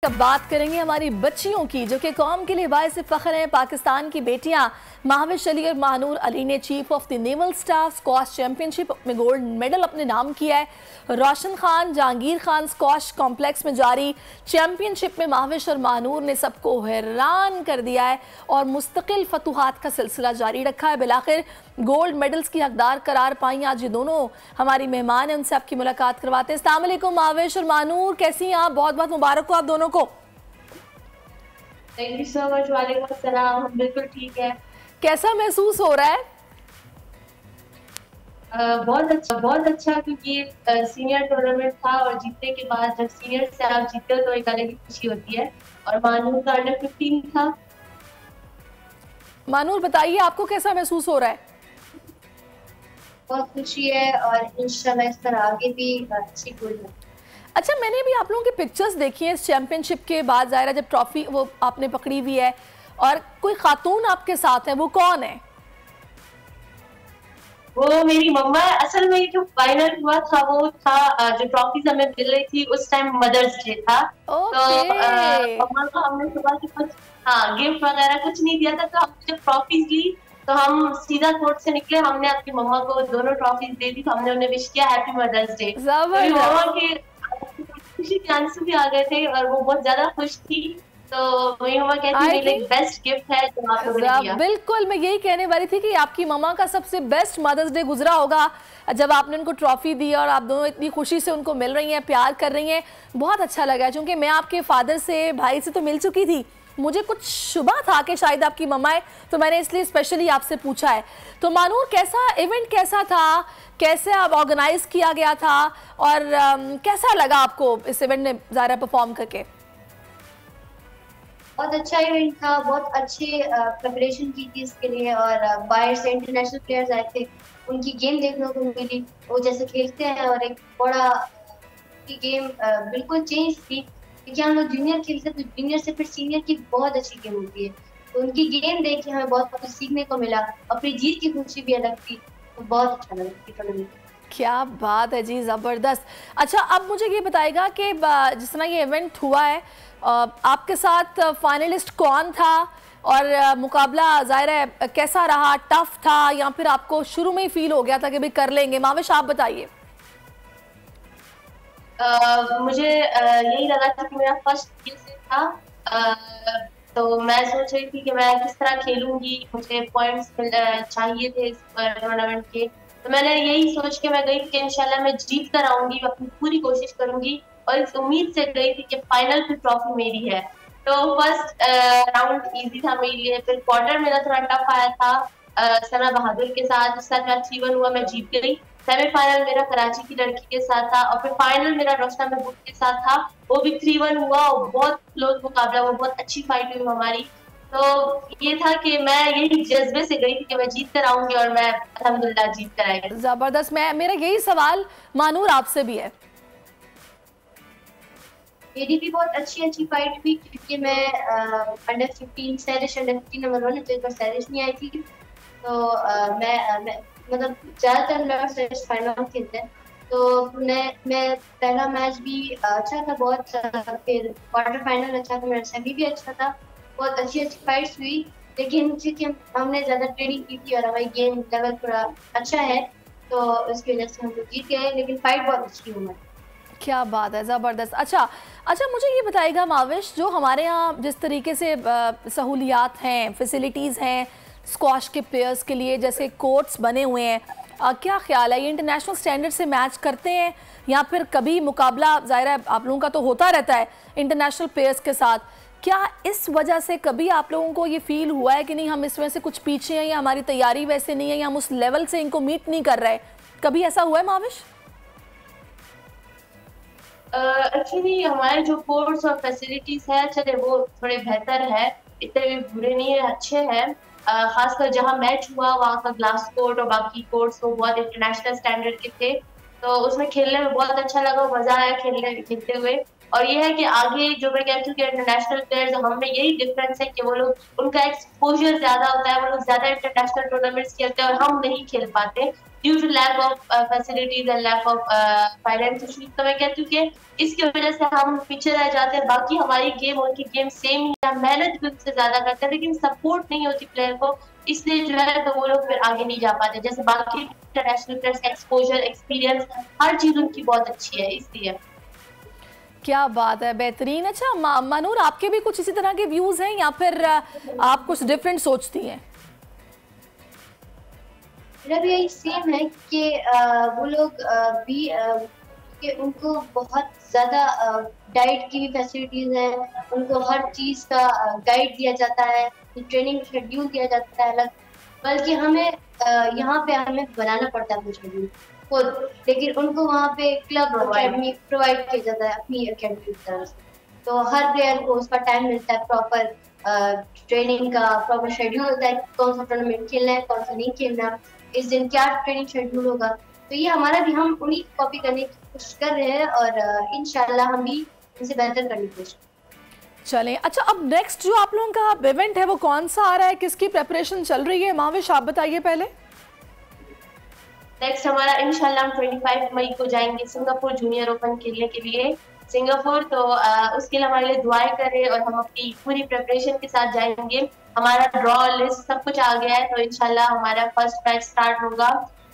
अब बात करेंगे हमारी बच्चियों की जो कि कौम के लिए बाइस फख्र हैं। पाकिस्तान की बेटियां महाविश अली और महानूर अली ने chief of the naval staff squash championship में गोल्ड मेडल अपने नाम किया है। रोशन खान जहांगीर खान स्क्वाश कॉम्प्लेक्स में जारी चैंपियनशिप में महाविश और महानूर ने सबको हैरान कर दिया है और मुस्तकिल फतूहात का सिलसिला जारी रखा है। बिलाखिर गोल्ड मेडल्स की हकदार करार पाई। आज ये दोनों हमारी मेहमान हैं, उनसे आपकी मुलाकात करवाते हैं। अस्सलाम वालेकुम महाविश और महानूर, कैसी हैं आप? बहुत बहुत मुबारक हो आप दोनों को। Thank you so much. वालेकुम अस्सलाम। हम बिल्कुल ठीक है। कैसा महसूस हो रहा है? बहुत अच्छा क्योंकि सीनियर टूर्नामेंट था और जीतने के बाद जब सीनियर से आप जीते हो तो एक अलग ही खुशी होती है। और मानूर का अंडर 15 था। मानूर बताइए आपको कैसा महसूस हो रहा है? बहुत खुशी है और इंशाल्लाह इस तरह आगे भी अच्छी कोई। अच्छा, मैंने भी आप लोगों की पिक्चर्स देखी हैं इस चैंपियनशिप के बाद। ज़ाहिर है जब ट्रॉफी वो आपने पकड़ी हुई है और कोई खातून आपके साथ है, वो कौन है? वो मेरी मम्मा है। असल में जो फाइनल हुआ था वो था जो ट्रॉफीज हमें मिल रही थी उस टाइम मदर्स डे था। तो मम्मा को हमने सुबह से कुछ गिफ्ट वगैरह कुछ नहीं दिया था। तो हमने जब ट्रॉफीज ली तो हम सीधा कोर्ट से निकले, हमने अपनी मम्मा को दोनों ट्रॉफीज दे दी। तो हमने उन्हें विश किया हैप्पी मदर्स डे। मम्मा के खुशी के आंसू भी आ गए थे और वो बहुत ज्यादा खुश थी। तो मेरी मम्मा कहती है मेरे बेस्ट गिफ्ट है जो आप लोगों ने दिया। बिल्कुल, मैं यही कहने वाली थी कि आपकी मम्मा का सबसे बेस्ट मदर्स डे गुजरा होगा जब आपने उनको ट्रॉफी दी और आप दोनों इतनी खुशी से उनको मिल रही हैं, प्यार कर रही हैं। बहुत अच्छा लगा क्योंकि मैं आपके फादर से, भाई से तो मिल चुकी थी, मुझे कुछ शुबा था कि शायद आपकी मम्मा है, तो मैंने इसलिए स्पेशली आपसे पूछा है। तो मानूर, कैसा इवेंट कैसा था, कैसे आप ऑर्गेनाइज किया गया था और कैसा लगा आपको इस इवेंट में ज़ाहिरा परफॉर्म करके? बहुत अच्छा इवेंट था, बहुत अच्छी प्रिपरेशन की थी इसके लिए और बाहर से इंटरनेशनल प्लेयर्स आए थे, उनकी गेम देखने को मिली, वो जैसे खेलते हैं और एक बड़ा की गेम बिल्कुल चेंज थी। क्योंकि हम लोग जूनियर खेलते तो जूनियर से फिर सीनियर की बहुत अच्छी गेम होती है। तो उनकी गेम देख के हमें बहुत कुछ सीखने को मिला और फिर जीत की खुशी भी अलग थी। तो बहुत अच्छा लगा। क्या बात है जी, ज़बरदस्त। अच्छा, अब मुझे ये बताएगा कि जिस तरह ये इवेंट हुआ है आपके साथ फाइनलिस्ट कौन था और मुकाबला ज़ाहिर है कैसा रहा? टफ था या फिर आपको शुरू में ही फील हो गया था कि भाई कर लेंगे? माविश आप बताइए। मुझे यही लगा था कि मेरा फर्स्ट खेल से था। तो मैं सोच रही थी कि मैं किस तरह खेलूंगी, मुझे पॉइंट्स चाहिए थे इस टूर्नामेंट के। तो मैंने यही सोच के मैं गई कि इंशाल्लाह मैं जीत कर आऊंगी, अपनी पूरी कोशिश करूंगी और इस उम्मीद से गई थी कि फाइनल की ट्रॉफी मेरी है। तो फर्स्ट राउंड इजी था मेरे लिए, फिर क्वार्टर मेरा थोड़ा टफ आया था सना बहादुर के साथ, उसका क्या 3-1 हुआ, मैं जीत गई। सेमीफाइनल मेरा कराची की लड़की के साथ था और फिर फाइनल मेरा रोशना महबूब के साथ था, वो भी 3-1 हुआ और बहुत क्लोज मुकाबला हुआ, बहुत अच्छी फाइट हुई हमारी। तो ये था कि मैं यही जज्बे से गई थी कि मैं जीत कर आऊंगी और मैं अल्हम्दुलिल्लाह जीत कर आई। जबरदस्त। मेरा यही सवाल मानूर आपसे भी है। मेरी भी बहुत अच्छी फाइट हुई क्योंकि मैं अंडर 15 सैरिश अंडर 15 नंबर 1 तो इस बार सैरिश नहीं आई थी। तो मैं मतलब ज्यादातर मैं सैरिश फाइनल खेलते हैं। तो मैं पहला मैच भी अच्छा था बहुत, फिर क्वार्टर फाइनल अच्छा था, मेरा सेमी भी अच्छा था, बहुत अच्छी फाइट्स हुई। लेकिन क्योंकि हमने ज्यादा ट्रेनिंग की थी और हमारी गेम लेवल थोड़ा अच्छा है तो उसकी वजह से हम लोग जीत गए, लेकिन फाइट बहुत अच्छी हुई। क्या बात है, ज़बरदस्त। अच्छा, मुझे ये बताइएगा माविश, जो हमारे यहाँ जिस तरीके से सहूलियात हैं, फैसिलिटीज़ हैं स्क्वाश के प्लेयर्स के लिए, जैसे कोर्ट्स बने हुए हैं, क्या ख्याल है ये इंटरनेशनल स्टैंडर्ड से मैच करते हैं या फिर कभी मुकाबला ज़ाहिर है आप लोगों का तो होता रहता है इंटरनेशनल प्लेयर्स के साथ, क्या इस वजह से कभी आप लोगों को ये फील हुआ है कि नहीं हम इस वजह से कुछ पीछे हैं या हमारी तैयारी वैसे नहीं है या हम उस लेवल से इनको मीट नहीं कर रहे? कभी ऐसा हुआ है माविश? एक्चुअली हमारे जो कोर्स और फैसिलिटीज है चले वो थोड़े बेहतर है, इतने भी बुरे नहीं है, अच्छे हैं। खासकर जहाँ मैच हुआ वहाँ का ग्लास कोर्ट और बाकी कोर्ट्स वो बहुत इंटरनेशनल स्टैंडर्ड के थे। तो उसमें खेलने में बहुत अच्छा लगा, मजा आया खेलते हुए। और ये है कि आगे जो मैं कहती हूँ कि इंटरनेशनल प्लेयर्स हम में यही डिफरेंस है कि वो लोग उनका एक्सपोजर ज्यादा होता है, वो लोग ज्यादा इंटरनेशनल टूर्नामेंट्स खेलते हैं और हम नहीं खेल पाते due to lack of facilities and lack of finance issues. तो मैं कहती हूँ कि इसकी वजह से हम पीछे रह जाते हैं। बाकी हमारी गेम और उनकी गेम सेम ही है, मेहनत भी उनसे ज्यादा करते हैं, लेकिन सपोर्ट नहीं होती प्लेयर को, इसलिए जो है तो वो लोग फिर आगे नहीं जा पाते। जैसे बाकी इंटरनेशनल प्लेयर्स का एक्सपोजर, एक्सपीरियंस, हर चीज उनकी बहुत अच्छी है, इसलिए। क्या बात है, बेहतरीन। अच्छा मनूर, आपके भी कुछ इसी तरह के व्यूज हैं या फिर आप कुछ डिफरेंट सोचती हैं? मेरा भी यही सेम है कि वो लोग भी कि उनको बहुत ज़्यादा डाइट की भी फैसिलिटीज़ है, उनको हर चीज़ का गाइड दिया जाता है, ट्रेनिंग शेड्यूल दिया जाता है अलग, बल्कि हमें यहाँ पे हमें बनाना पड़ता है अपना शेड्यूल खुद, लेकिन उनको वहाँ पे क्लब अकेडमी प्रोवाइड किया जाता है अपनी अकेडमी की तरफ से। तो हर प्लेयर को उसका टाइम मिलता है, प्रॉपर ट्रेनिंग का प्रॉपर शेड्यूल होता है, कौन सा टूर्नामेंट खेलना है, कौन सा नहीं खेलना, इस दिन क्या ट्रेनिंग शेड्यूल होगा। तो ये हमारा भी, हम उन्हीं कॉपी करने की कोशिश कर रहे हैं और इंशाल्लाह हम भी इनसे बेहतर करने की कोशिश। चलें, अच्छा अब नेक्स्ट जो आप लोगों का इवेंट है वो कौन सा आ रहा है, किसकी प्रेपरेशन चल रही है? महाविश आप बताइए पहले। नेक्स्ट हमारा इंशाल्लाह हम 25 मई को जाएंगे सिंगापुर जूनियर ओपन खेलने के लिए सिंगापुर। तो उसके लिए हमारे लिए दुआएं करें और हम अपनी पूरी प्रिपरेशन के साथ जाएंगे। हमारा ड्रॉ लिस्ट सब कुछ आ गया है, तो इंशाल्लाह हमारा फर्स्ट मैच स्टार्ट होगा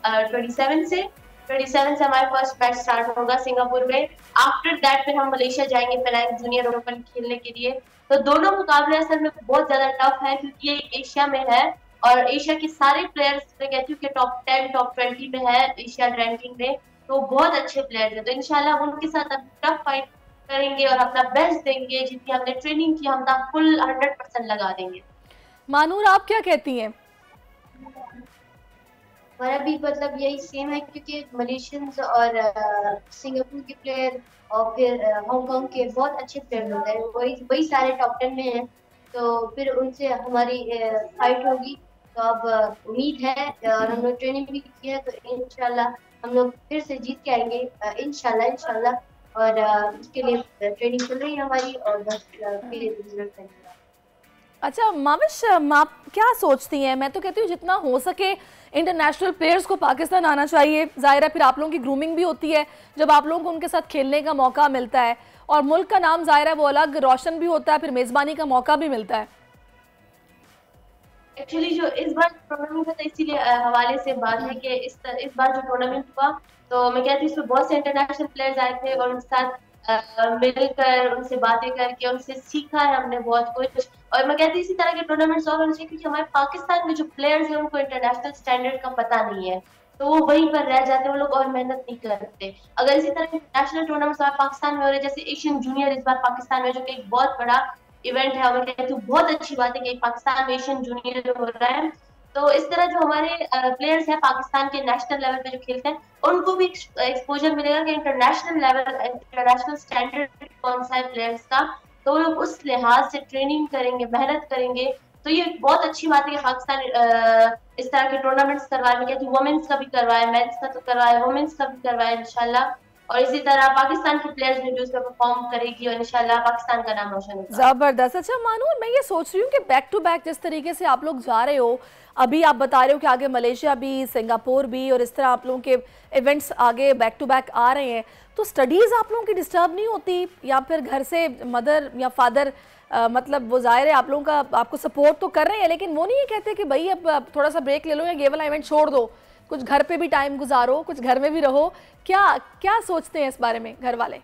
27 से। 27 से हमारा फर्स्ट मैच स्टार्ट होगा सिंगापुर में। आफ्टर दैट फिर हम मलेशिया जाएंगे पेनांग जूनियर ओपन खेलने के लिए। तो दोनों मुकाबले असल में बहुत ज्यादा टफ है, क्योंकि ये एशिया में है और एशिया के सारे प्लेयर्स मैं कहती हूँ कि टॉप 10 टॉप 20 में है एशिया रैंकिंग में, तो बहुत अच्छे प्लेयर्स हैं। तो इंशाल्लाह उनके साथ अब टफ फाइट करेंगे और अपना बेस्ट देंगे, जितनी हमने ट्रेनिंग की हम फुल 100% लगा देंगे। मानूर आप क्या कहती हैं? हमारा भी मतलब यही सेम है, क्योंकि मलेशियंस और सिंगापुर के प्लेयर और फिर हांगकांग के बहुत अच्छे प्लेयर होते हैं, वही सारे टॉप 10 में हैं। तो फिर उनसे हमारी फाइट होगी। तो अब उम्मीद है और हम लोग ट्रेनिंग भी की है, तो इंशाल्लाह हम लोग फिर से जीत के आएंगे इंशाल्लाह। और इसके लिए ट्रेनिंग चल रही है हमारी और बस फिर रिजल्ट करेंगे। अच्छा माविश, आप क्या सोचती हैं? मैं तो कहती हूँ जितना हो सके इंटरनेशनल प्लेयर्स को पाकिस्तान आना चाहिए। ज़ाहिर है फिर आप लोगों की ग्रूमिंग भी होती है जब आप लोगों को उनके साथ खेलने का मौका मिलता है, और मुल्क का नाम ज़ाहिर है वो अलग रोशन भी होता है, फिर मेज़बानी का मौका भी मिलता है। एक्चुअली जो इस बार टूर्नामेंट था, इसीलिए हवाले से बात है कि इस बार जो टूर्नामेंट हुआ, तो मैं कहती हूँ इसमें बहुत से इंटरनेशनल प्लेयर्स आए थे और उनके साथ मिलकर उनसे बातें करके उनसे सीखा है हमने बहुत कुछ। और मैं कहती हूँ इसी तरह के टूर्नामेंट्स और होने चाहिए, क्योंकि हमारे पाकिस्तान में जो प्लेयर्स हैं उनको इंटरनेशनल स्टैंडर्ड का पता नहीं है, तो वो वहीं पर रह जाते हैं, वो लोग और मेहनत नहीं करते। अगर इसी तरह के नेशनल टूर्नामेंट्स हमारे पाकिस्तान में हो रहे हैं, जैसे एशियन जूनियर इस बार पाकिस्तान में, जो कि एक बहुत बड़ा इवेंट है, और मैं कहती हूँ बहुत अच्छी बात है कि पाकिस्तान में एशियन जूनियर हो रहा है। तो इस तरह जो हमारे प्लेयर्स हैं पाकिस्तान के नेशनल लेवल पे जो खेलते हैं, उनको भी एक्सपोजर मिलेगा कि इंटरनेशनल लेवल, इंटरनेशनल स्टैंडर्ड कौन सा है प्लेयर्स का, तो लोग उस लिहाज से ट्रेनिंग करेंगे, मेहनत करेंगे। तो ये बहुत अच्छी बात है कि पाकिस्तान इस तरह के टूर्नामेंट्स करवाए। मैं कहती हूँ वुमेन्स का भी करवाए, मेंस का तो करवाए, वुमेन्स का भी करवाए इंशाल्लाह। और इसी तरह पाकिस्तान के प्लेयर्स भी जो उसमें परफॉर्म करेगी और इंशाल्लाह पाकिस्तान का नाम रोशन होगा। जबरदस्त। अच्छा मानूर, मैं ये सोच रही हूँ कि बैक टू बैक जिस तरीके से आप लोग जा रहे हो, अभी आप बता रहे हो कि आगे मलेशिया भी, सिंगापुर भी, और इस तरह आप लोगों के इवेंट्स आगे बैक टू बैक आ रहे हैं, तो स्टडीज़ आप लोगों की डिस्टर्ब नहीं होती? या फिर घर से मदर या फादर मतलब वो ज़ाहिर है आप लोगों का आपको सपोर्ट तो कर रहे हैं, लेकिन वो नहीं कहते कि भाई अब थोड़ा सा ब्रेक ले लो या ये वाला इवेंट छोड़ दो, कुछ घर पे भी टाइम गुजारो, कुछ घर में भी रहो? क्या सोचते हैं इस बारे में घर वाले?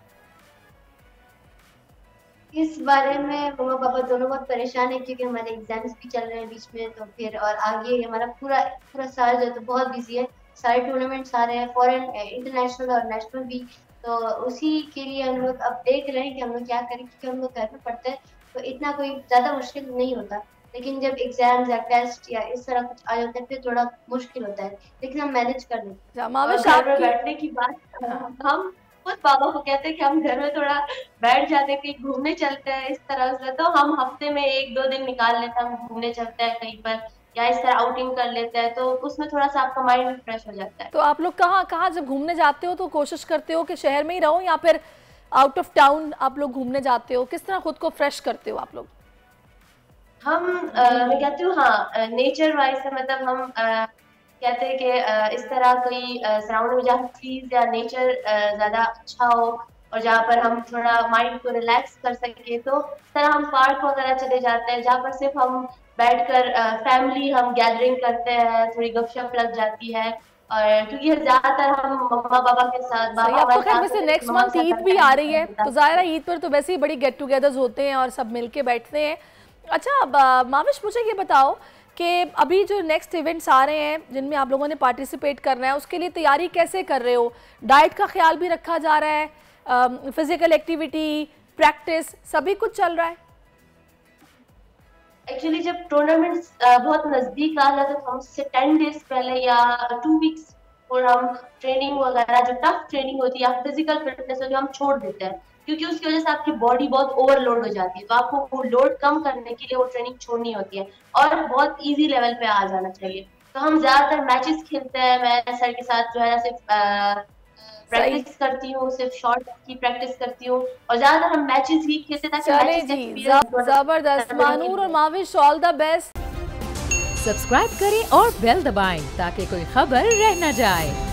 इस बारे में मम्मा पापा दोनों बहुत परेशान है, क्योंकि हमारे एग्जाम्स भी चल रहे हैं बीच में, तो फिर और आगे हमारा पूरा साल जो है तो बहुत बिजी है, सारे टूर्नामेंट्स आ रहे हैं, फॉरेन, इंटरनेशनल और नेशनल भी। तो उसी के लिए हम लोग अब देख रहे हैं कि हम लोग क्या करें, क्योंकि हम लोग घर में पढ़ते हैं तो इतना कोई ज़्यादा मुश्किल नहीं होता, लेकिन जब एग्जाम्स या टेस्ट या इस तरह कुछ आ जाता है फिर थोड़ा मुश्किल होता है, लेकिन हम मैनेज कर लेते हैं। घर में बैठने की बात हम खुद पापा को कहते हैं कि हम घर में थोड़ा बैठ जाते हैं, कहीं घूमने चलते हैं, इस तरह से। तो हम हफ्ते में 1-2 दिन निकाल लेते हैं, हम घूमने चलते हैं कहीं पर, या इस तरह आउटिंग कर लेते हैं, तो उसमें थोड़ा सा आपका माइंड फ्रेश हो जाता है। तो आप लोग कहाँ जब घूमने जाते हो तो कोशिश करते हो कि शहर में ही रहो, या फिर आउट ऑफ टाउन आप लोग घूमने जाते हो, किस तरह खुद को फ्रेश करते हो आप लोग? मैं कहती हूँ हाँ, नेचर वाइज से मतलब हम कहते हैं कि इस तरह कोई सराउंड में जहाँ ट्रीज या नेचर ज्यादा अच्छा हो और जहाँ पर हम थोड़ा माइंड को रिलैक्स कर सके, तो इस तरह हम पार्क वगैरह चले जाते हैं जहाँ पर सिर्फ हम बैठकर फैमिली हम गैदरिंग करते हैं, थोड़ी गपशप लग जाती है। और क्योंकि ज्यादातर हम मम्मा पापा के साथ सही, अब तो खैर वैसे नेक्स्ट मंथ ईद भी आ रही है, तो ज़ाहिर है ईद पर तो वैसे ही बड़ी गेट टुगेदर्स होते हैं और सब मिलके बैठते हैं। अच्छा, अब माविश मुझे ये बताओ कि अभी जो नेक्स्ट इवेंट्स आ रहे हैं जिनमें आप लोगों ने पार्टिसिपेट करना है, उसके लिए तैयारी कैसे कर रहे हो? डाइट का ख्याल भी रखा जा रहा है, फिजिकल एक्टिविटी, प्रैक्टिस, सभी कुछ चल रहा है? एक्चुअली जब टूर्नामेंट बहुत नजदीक आ जाता है तो हम उससे 10 डेज पहले या 2 वीक्स और हम ट्रेनिंग वगैरह जो टफ ट्रेनिंग होती है या फिजिकल फिटनेस होती है हम छोड़ देते हैं, क्योंकि उसकी वजह से आपकी बॉडी बहुत ओवरलोड हो जाती है। तो आपको वो लोड कम करने के लिए वो ट्रेनिंग छोड़नी होती है और बहुत इजी लेवल पे आ जाना चाहिए। तो हम ज्यादातर मैचेस खेलते हैं, मैं सर के साथ जो है सिर्फ प्रैक्टिस करती हूँ, सिर्फ शॉर्ट की प्रैक्टिस करती हूँ और ज्यादातर हम मैचेस ही खेलते ताकि चले जी, जबरदस्त। मानूर और Mavish, all the best. Subscribe करें और बेल दबाएं ताकि कोई खबर रह न जाए।